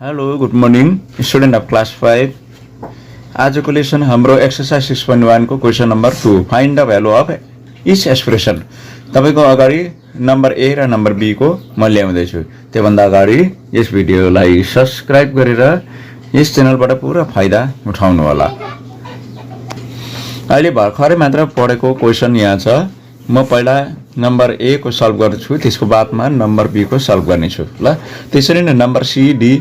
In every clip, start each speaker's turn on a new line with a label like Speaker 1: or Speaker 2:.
Speaker 1: Hello good morning student of class 5 आजको lesson हाम्रो exercise 6.1 को question number 2 find the value of each expression. तपाईको अगाडि number ए र नम्बर बी को म ल्याउँदै छु। त्योभन्दा अगाडि यस भिडियोलाई सब्स्क्राइब गरेर यस च्यानलबाट पुरा फाइदा उठाउनु होला। अहिले भर्खरै मात्र पढेको क्वेसन यहाँ छ। म पहिला नम्बर ए को सल्भ गर्छु, त्यसको बादमा नम्बर बी को सल्भ गर्नेछु। ल त्यसरी नै नम्बर सी डी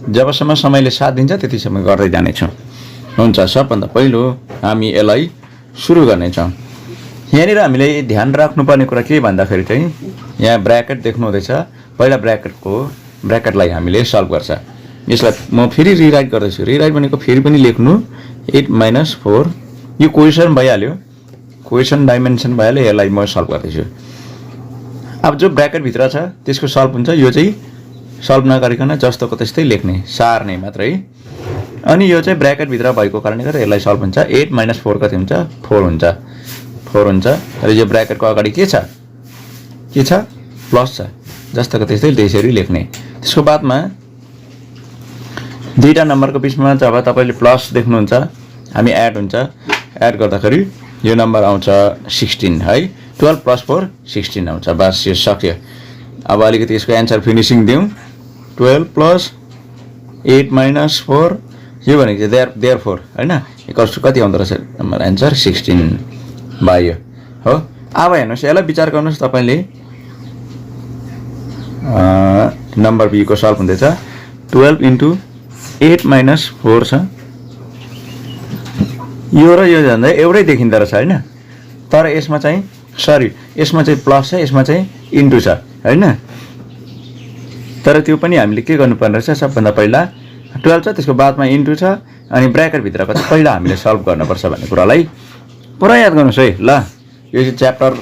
Speaker 1: जबसम्म समयले साथ दिन्छ त्यतिसम्म गर्दै जानेछौँ। हुन्छ, सबभन्दा पहिलो हामी यसलाई सुरु गर्नेछौँ। यहाँनिर हामीले ध्यान राख्नुपर्ने कुरा के भन्दाखेरि चाहिँ यहाँ ब्र्याकेट देख्नु हुँदैछ। पहिला ब्र्याकेटलाई हामीले सल्भ गर्छ। यसलाई म फेरि रिराइट गर्दैछु। रिराइट भनेको फेरि पनि लेख्नु 8 - 4 यो क्वेसन भइहाल्यो, क्वेसन डाइमेन्सन भइहाल्यो। यसलाई म सल्भ गर्दैछु। अब जो ब्र्याकेट भित्र छ त्यसको सल्भ हुन्छ। यो चाहिँ सल्भ नगरिकन जस्तोको त्यस्तै लेख्ने, सार्ने मात्रै। अनि यो चाहिँ ब्र्याकेट भित्र भएको कारणले गर्दा यसलाई सल्भ हुन्छ। 8 - 4 कति हुन्छ? 4 हुन्छ। 4 हुन्छ। र यो ब्र्याकेटको अगाडि के छ? प्लस छ। जस्तोको त्यस्तै त्यसरी लेख्ने। त्यसको बादमा दुईटा नम्बरको बिचमा जब तपाईले प्लस देख्नुहुन्छ हामी एड हुन्छ। एड गर्दाखेरि यो नम्बर आउँछ 16 है। 12 + 4 16 आउँछ। बस यो सक्यो। अब अलिकति यसको एन्सर फिनिसिङ दिउँ। 12 + 8 - 4 यो भनेको चाहिँ देयरफोर हैन इक्वल्स टु कति आउँदो रहेछ नम्बर एन्सर 16 भयो हो। अब हेर्नुस्, यसलाई विचार गर्नुस्। तपाईले नम्बर बी को सल्भ हुँदैछ। 12 × 8 - 4 छ। यो र यो झन्डै एउटै देखिँदो रहेछ हैन। तर यसमा चाहिँ यसमा चाहिँ प्लस छ, यसमा चाहिँ इन्टु छ हैन। तर त्यो पनि हामीले के गर्नुपर्ने रहेछ? सबभन्दा पहिला 12 छ, त्यसको बादमा इन्टु छ, अनि ब्र्याकेट भित्रको चाहिँ पहिला हामीले सल्भ गर्नुपर्छ भन्ने कुरालाई पुरा याद गर्नुस् है। ल यो च्याप्टर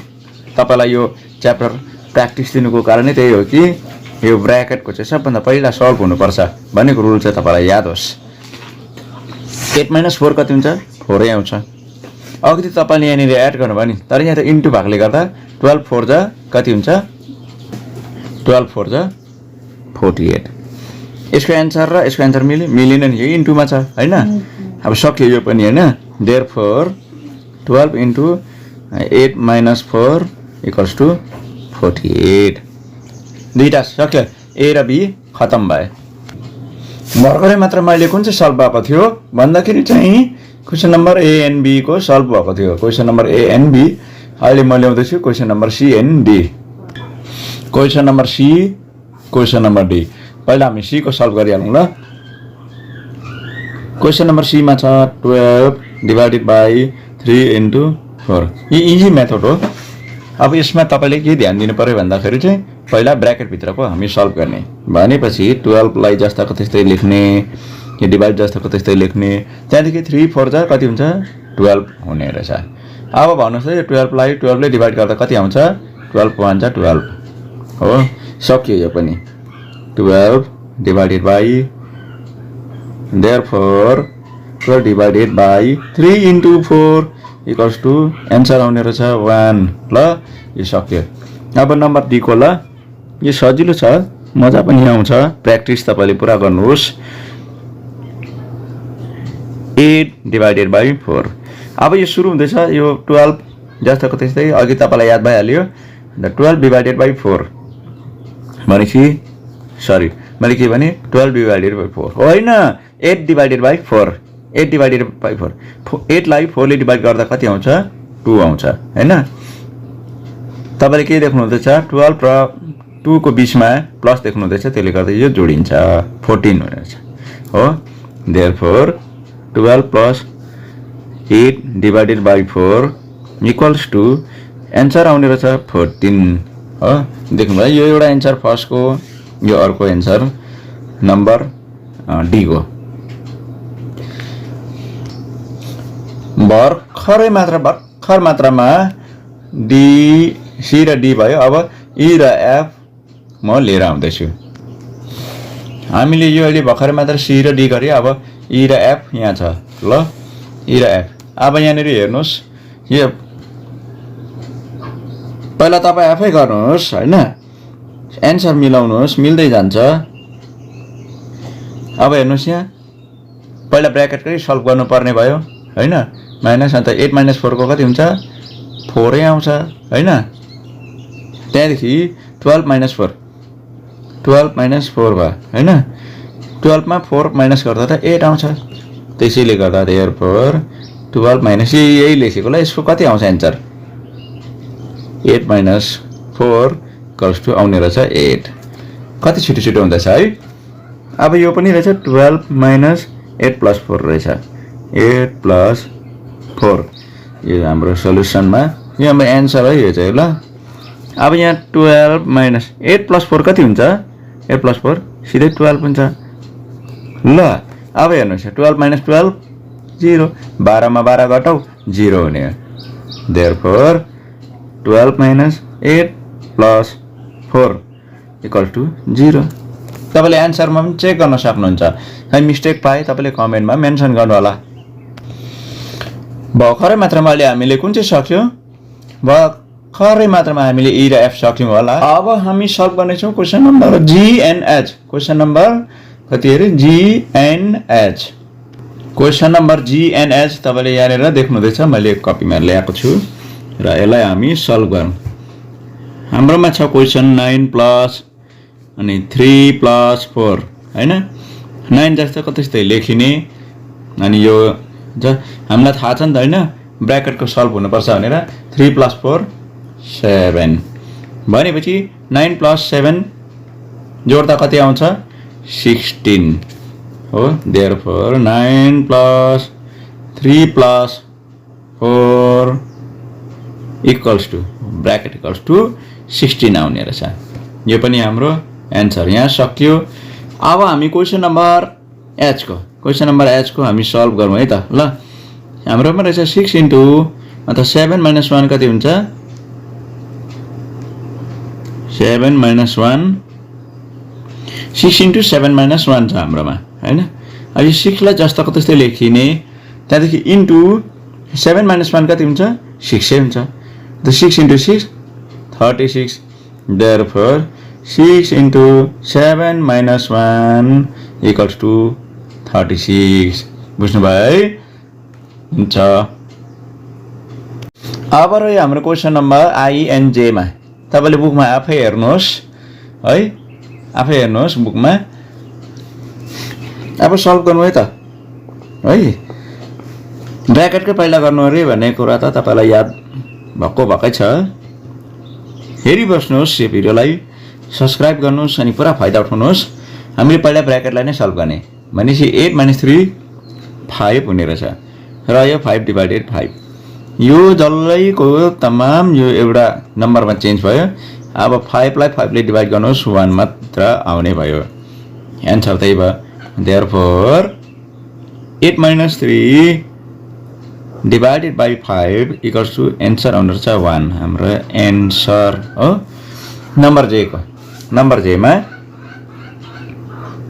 Speaker 1: तपाईलाई यो च्याप्टर प्र्याक्टिस दिनुको कारण त्यही हो कि यो ब्र्याकेटको चाहिँ सबभन्दा पहिला सल्भ हुनुपर्छ भनेको रुल चाहिँ तपाईलाई याद होस्। 8 - 4 कति हुन्छ? 4 आउँछ। अघि तपाईले यहाँनिर एड गर्नुभयो नि, तर यहाँ त इन्टु भएकोले गर्दा 12 × 4 = कति हुन्छ? 12 × 4 = 48। यसको एन्सर र यसको एन्सर मिलेन नि, यो इन्टुमा छ हैन। अब सक्यो यो पनि हैन। देयरफोर 12 × 8 - 4 = 48। दुईटा सक्यो। ए र बी खतम भए। भर्खरै मात्र मैले कुन चाहिँ सल्भ भएको थियो भन्दाखेरि चाहिँ question number A and B को सल्भ भएको थियो। Question number A and B. अहिले म ल्याउँदैछु question number C and D. Question number C, question number D. पहिला हामी सी को सल्भ गरिहालौँ ल। क्वेसन नम्बर सी मा छ 12 / 3 × 4। यो इजी मेथड हो। अब यसमा तपाईले के ध्यान दिनु पर्यो भन्दाखेरि चाहिँ पहिला ब्र्याकेट भित्रको हामी सल्भ गर्ने भनेपछि 12 लाई जस्ताको त्यस्तै लेख्ने, यो डिभाइड जस्ताको त्यस्तै लेख्ने। त्यहाँदेखि 3 × 4 = कति हुन्छ? 12 हुने रहेछ। अब भन्नुहोस् है, यो 12 लाई 12 ले डिभाइड गर्दा कति आउँछ? 12 × 1 = 12 हो। सक्यो यो पनि। 12 / देयरफोर 12 / 3 × 4 = एन्सर आउने रहेछ 1। ल यो सक्यो। अब नम्बर डी को ल। यो सजिलो छ, मजा पनि आउँछ। प्र्याक्टिस तपाईले पुरा गर्नुहोस्। 8 / 4। अब यो सुरु हुँदैछ यो 12 जस्तोको त्यस्तै अघि तपाईलाई याद भइहाल्यो। 12 / 4 भनेपछि मैले के भने 12 / 4 होइन, 8 / 4। 8 / 4 8 लाई 4 ले डिभाइड गर्दा कति आउँछ? 2 आउँछ हैन। तपाईले के देख्नु हुँदैछ? 12 र 2 को बीचमा प्लस देख्नु हुँदैछ, त्यसले गर्दा यो जोडिन्छ 14 हुनेछ हो। देयरफोर 12 + 8 / 4 = एन्सर आउने रहेछ 14 हो। देख्नुभयो, यो एउटा एन्सर फर्स्टको, यो अर्को एन्सर नम्बर डी को। भर्खर मात्रामा डी, सी र डी भयो। अब ई र एफ म लिएर आउँदैछु। हामीले यो अहिले भर्खरै मात्र सी र डी गरे। अब ई र एफ यहाँ छ ल। ई र एफ। अब यहाँनिर हेर्नुहोस्, यो पहिला तपाईँ आफै गर्नुहोस् हैन। एन्सर मिलाउनुहोस्, मिल्दै जान्छ। अब हेर्नुहोस् यहाँ पहिला ब्र्याकेटकै सल्भ गर्नुपर्ने भयो होइन माइनस अन्त 8 - 4 को कति हुन्छ 4 आउँछ होइन त्यहाँदेखि 12 - 4 12 - 4 भयो होइन 12 मा 4 माइनस गर्दा त 8 आउँछ त्यसैले गर्दा देयरफोर 12 माइनस यही लेखेकोलाई यसको कति आउँछ एन्सर 8 - 4 = आउने रहेछ 8 कति छिटो छिटो हुँदैछ है अब यो पनि रहेछ 12 - 8 + 4 रहेछ 8 + 4 यो हाम्रो सल्युसनमा यो हाम्रो एन्सर है यो चाहिँ ल अब यहाँ 12 - 8 + 4 कति हुन्छ 8 + 4 सिधै 12 हुन्छ ल अब हेर्नुहोस् 12 - 12 0 12 मा 12 घटाउ 0 हुने देयरफोर 12 - 8 + 4 = 0 तपाईले एन्सरमा पनि चेक गर्न सक्नुहुन्छ है मिस्टेक पाए तपाईले कमेन्टमा मेन्सन गर्नु होला भर्खरै मात्रमा अहिले हामीले कुन चाहिँ सक्यो भर्खरै मात्रमा हामीले ई र एफ सक्यौं होला अब हामी सल्भ गर्ने छौं question number GNH question number कति अरे GNH क्वेशन नम्बर GNH तपाईले यहाँनेर देख्नुहुँदैछ मैले कपीमा ल्याएको छु र यसलाई हामी सल्भ गरौँ हाम्रोमा छ क्वेशन 9 प्लस अनि 3 + 4 हैन 9 जस्तो कतै लेखिने अनि यो हामीलाई थाहा छ नि त हैन ब्र्याकेटको सल्भ हुनुपर्छ भनेर 3 + 4 7 भनेपछि 9 + 7 जोड्दा कति आउँछ 16 हो देयरफोर 9 + 3 + 4 ब्र्याकेट = 16 आउने रहेछ यो पनि हाम्रो एन्सर यहाँ सकियो अब हामी क्वेशन नम्बर H को हामी सल्भ गरौँ है त ल हाम्रोमा रहेछ 6 इन्टु अन्त 7 - 1 कति हुन्छ 7 - 1 6 इन्टु 7 - 1 छ हाम्रोमा हैन अब यो 6 लाई जस्ताको त्यस्तै लेखिने त्यहाँदेखि इन्टु 7 - 1 कति हुन्छ 6 हुन्छ त 6 इन्टु 6 36 देयरफोर 6 इन्टु 7 - 1 = 36 बुझ्नुभयो है हुन्छ अब रह्यो हाम्रो क्वेशन नम्बर INJ मा तपाईले बुकमा आफै हेर्नुहोस् है आफै हेर्नुहोस् बुकमा अब सल्भ गर्नु है त है ब्र्याकेटकै पहिला गर्नु अरे भन्ने कुरा त तपाईलाई याद भकै छ हेरि बस्नुहोस् यो भिडियोलाई सब्स्क्राइब गर्नुहोस् अनि पुरा फाइदा उठाउनुहोस् हामीले पहिला ब्र्याकेटलाई नै सल्भ गर्ने भनेपछि 8 - 3 5 हुने रहेछ र यो 5 / 5 यो जल्लैको तमाम यो एउटा नम्बरमा चेन्ज भयो अब 5 लाई 5 ले डिभाइड गर्नुहोस् 1 मात्र आउने भयो एन्सर त्यही भयो देयरफोर 8 - 3 divided by 5 = एन्सर आउने रहेछ 1 हाम्रो एन्सर हो नम्बर J मा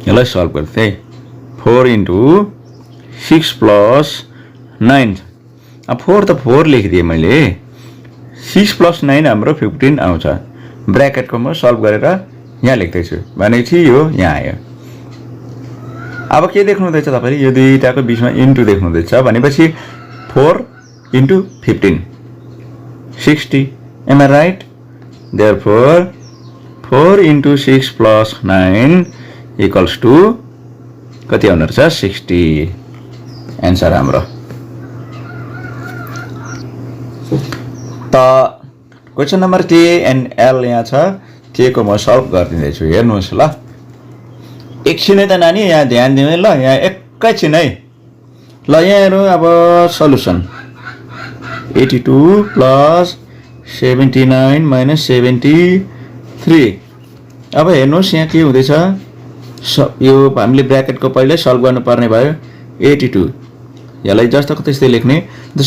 Speaker 1: यसलाई सल्भ गर्दै 4 इन्टु 6 + 9 अब 4 त 4 लेखिदिएँ मैले 6 + 9 हाम्रो 15 आउँछ ब्र्याकेटको म सल्भ गरेर यहाँ लेख्दैछु भनेपछि यो यहाँ आयो अब के देख्नुहुँदैछ तपाईले यो दुईटाको बीचमा इन्टु देख्नुहुँदैछ भनेपछि 4 into 15 60 am I right therefore 4 into 6 + 9 = कति आउने रहेछ 60 एन्सर हाम्रो त question number K and L यहाँ छ के को म सल्भ गरिदिँदैछु हेर्नुहोस् ल एकछिनै त नानी यहाँ ध्यान दिनु ल यहाँ एकैछिन है ल यहाँ हेरौँ अब सल्युसन 82 + 79 - 73 अब हेर्नुहोस् यहाँ के हुँदैछ यो हामीले ब्र्याकेटको पहिल्यै सल्भ गर्नुपर्ने भयो 82 यसलाई जस्तोको त्यस्तै लेख्ने 9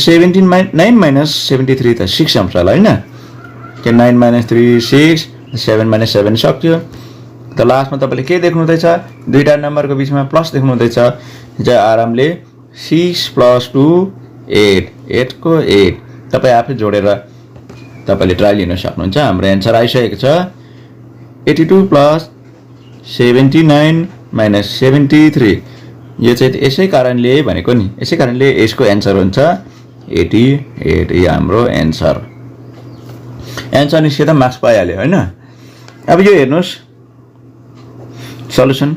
Speaker 1: - 73 त 6 आउँछ होला हैन के 9 - 3 6 7 - 7 सक्यो त लास्टमा तपाईले के देख्नुहुँदैछ दुईटा नम्बरको बीचमा प्लस देख्नुहुँदैछ जो आरामले 6 + 2 8 8 को 8 तपाई आफै जोडेर तपाईले ट्राई लिन सक्नुहुन्छ हाम्रो एन्सर आइसकेको छ 82 + 79 minus 73 यो चाहिँ यसै कारणले भनेको नि यसै कारणले यसको एन्सर हुन्छ 88 यो हाम्रो एन्सर निस्केर मार्क्स पाइहाल्यो हैन अब यो हेर्नुस् सल्युसन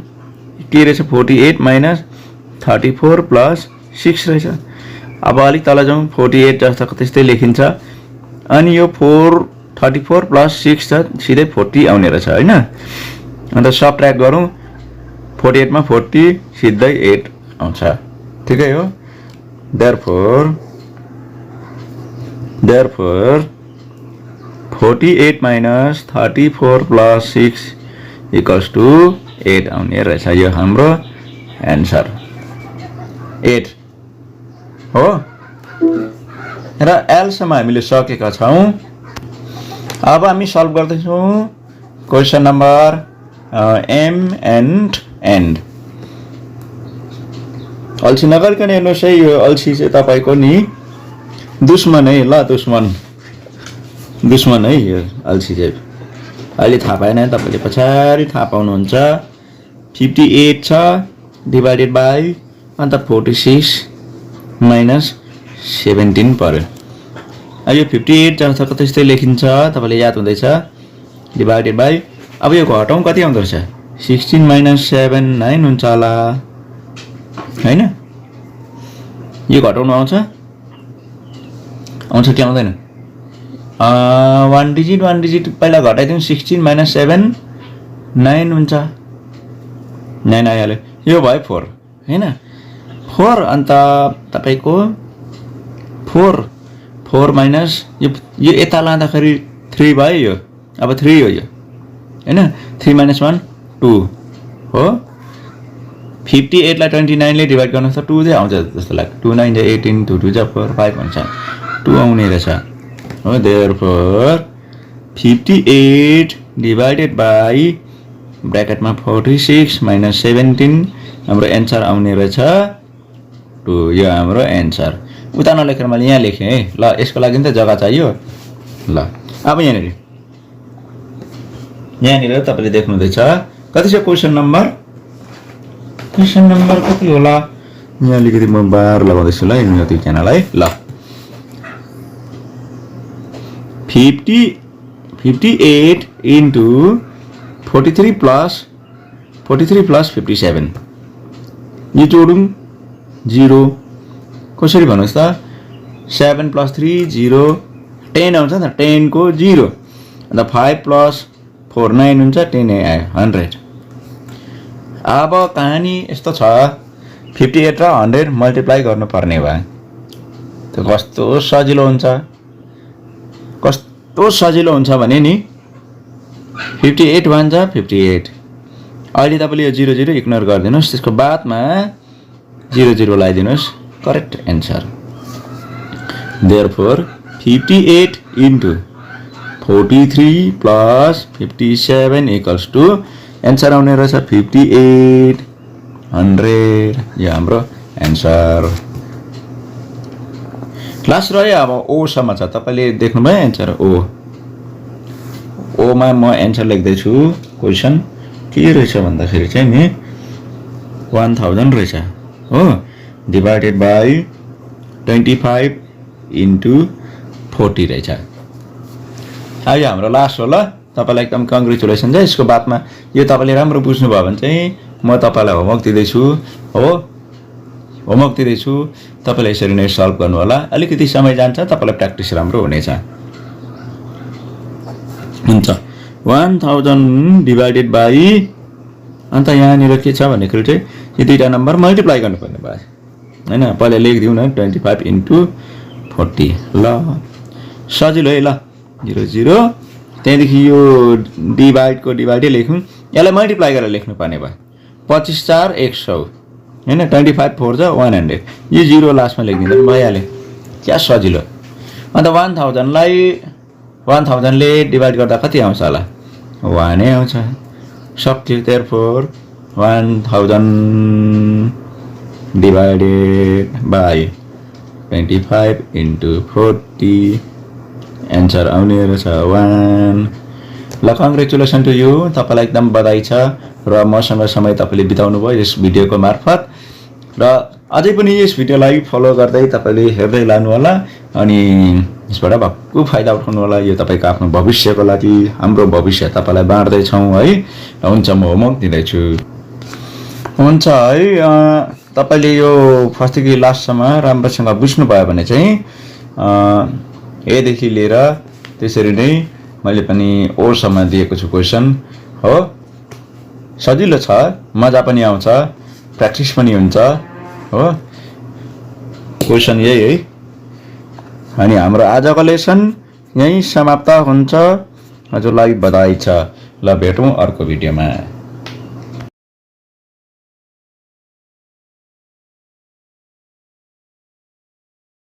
Speaker 1: के रहेछ 48 minus 34 plus 6 रहेछ अब अलिक तल जाउँ 48 जस्तो त्यस्तै लेखिन्छ अनि यो 34 plus 6 छ सिधै 40 आउने रहेछ हैन अन्त सबट्र्याक्ट गरौँ 48 मा 40 सिधै 8 आउँछ ठिकै हो therefore 48 minus 34 plus 6 equals to 8 आउने रहेछ यो हाम्रो एन्सर 8 हो र एल सम्म हामीले सकेका छौं अब हामी सल्भ गर्दैछौं question number M and and अल्छी नगरिकन हेर्नुहोस् है यो अल्छी चाहिँ तपाईको नि दुश्मन है ल दुश्मन है यो अल्छी चाहिँ अहिले थाहा पाएन तपाईले पछाडी थाहा पाउनुहुन्छ 58 छ डिभाइडेड बाइ अन्त 46 minus 17 पर्यो यो 58 जस्तो त्यस्तै लेखिन्छ तपाईले याद हुँदैछ डिभाइडेड बाइ अब यो घटाउँ कति आउँदो रहेछ 16 minus 7 9 हुन्छ होला हैन यो घटाउनु आउँछ कि आउँदैन 1 डिजिट पहिला घटाइदिउँ 16 minus 7 9 हुन्छ 9 आइहाल्यो यो भयो 4 हैन 4 अन्त तपाईको 4 minus यो यता लाँदाखेरि 3 भयो यो अब 3 हो यो हैन 3 minus 1 2 हो 58 लाई 29 ले डिभाइड गर्न त 2 चाहिँ आउँछ जस्तो लाग्छ 2 9 18 2 2 4 5 हुन्छ 2 आउने रहेछ हो therefore 58 डिभाइडेड बाइ ब्र्याकेटमा 46 minus 17 हाम्रो एन्सर आउने रहेछ 2 यो हाम्रो एन्सर उता नलेखेर मैले यहाँ लेखे है ल यसको लागि त जग्गा चाहियो ल अब यहाँनिर तपाईले देख्नु हुँदैछ कति छ क्वेशन नम्बर कति होला यहाँ अलिकति म बार लगाउँदैछु ल यति क्यानालाई ल 58 into 43 plus 57 यो जोडौं 0 कसरी भन्नुस् त 7 plus 3 0 10 आउँछ नि 10 को 0 अन्त 5 plus 4 9 हुन्छ 10 आयो 100 अब कहानी यस्तो छ 58 र 100 मल्टिप्लाई गर्नुपर्ने भए त्यो कस्तो सजिलो हुन्छ भने नि 58 1 जा 58 अहिले तपाईले यो 0 0 इग्नोर गरिदिनुस् त्यसको बादमा 0 0 लगाइदिनुस् correct answer therefore 58 into 43 plus 57 equals to answer आउने रहेछ 58 100 यो हाम्रो एन्सर क्लास रह्यो अब ओ सम्म छ तपाईले देख्नुभयो एन्सर ओ मा म एन्सर लेख्दै छु क्वेशन के रहेछ भन्दाखेरि चाहिँ नि 1000 रहेछ हो डिभाइडेड बाइ 25 into 40 रहेछ यो हाम्रो लास्ट हो ल तपाईलाई एकदम कंग्रेचुलेसन छ यसको बादमा यो तपाईले राम्रो बुझ्नु भयो भने चाहिँ म तपाईलाई होमवर्क दिदैछु हो होमवर्क दिदैछु तपाईले यसरी नै सल्भ गर्नु होला अलिकति समय जान्छ तपाईलाई प्र्याक्टिस राम्रो हुनेछ हुन्छ 1000 डिभाइडेड बाइ अन्त यहाँनिर के छ भन्नेखेरि चाहिँ यो दुईटा नम्बर मल्टिप्लाई गर्नुपर्ने भयो हैन पहिला लेखिदिउँ न 25 into 40 ल सजिलो है ल 0 0 त्यहाँदेखि यो डिभाइडको डिभाइडै लेखौँ यसलाई मल्टिप्लाई गरेर लेख्नु पर्ने भयो 25 4 100 हैन 25 4 जा 100 यो 0 लास्टमा लेखिदिँदा भइहाल्यो क्या सजिलो अन्त 1000 ले डिभाइड गर्दा कति आउँछ होला 1 नै आउँछ सक्यो therefore 1000 divided by 25 into 40 answer आउने रहेछ 1 ल कंग्रेचुलेसन टु यु तपाईलाई एकदम बधाई छ र मसँग समय तपाईँले बिताउनु भयो यस भिडियोको मार्फत र अझै पनि यस भिडियोलाई फलो गर्दै तपाईँले हेर्दै लानुहोला अनि यसबाट भक्कु फाइदा उठाउनु होला। यो तपाईँको आफ्नो भविष्यको लागि हाम्रो भविष्य तपाईँलाई बाँड्दैछौँ है। हुन्छ म होमवर्क दिँदैछु। हुन्छ है तपाईँले यो फर्स्टदेखि लास्टसम्म राम्रोसँग बुझ्नुभयो भने चाहिँ एदेखि लिएर त्यसरी नै मैले पनि ओसम्म दिएको छु क्वेसन हो। सजिलो छ, मजा पनि आउँछ, प्र्याक्टिस पनि हुन्छ हो। क्वेसन यही है। अनि हाम्रो आजको लेसन यही समाप्त हुन्छ। हजुरलाई बधाई छ। ल भेटौँ अर्को भिडियोमा।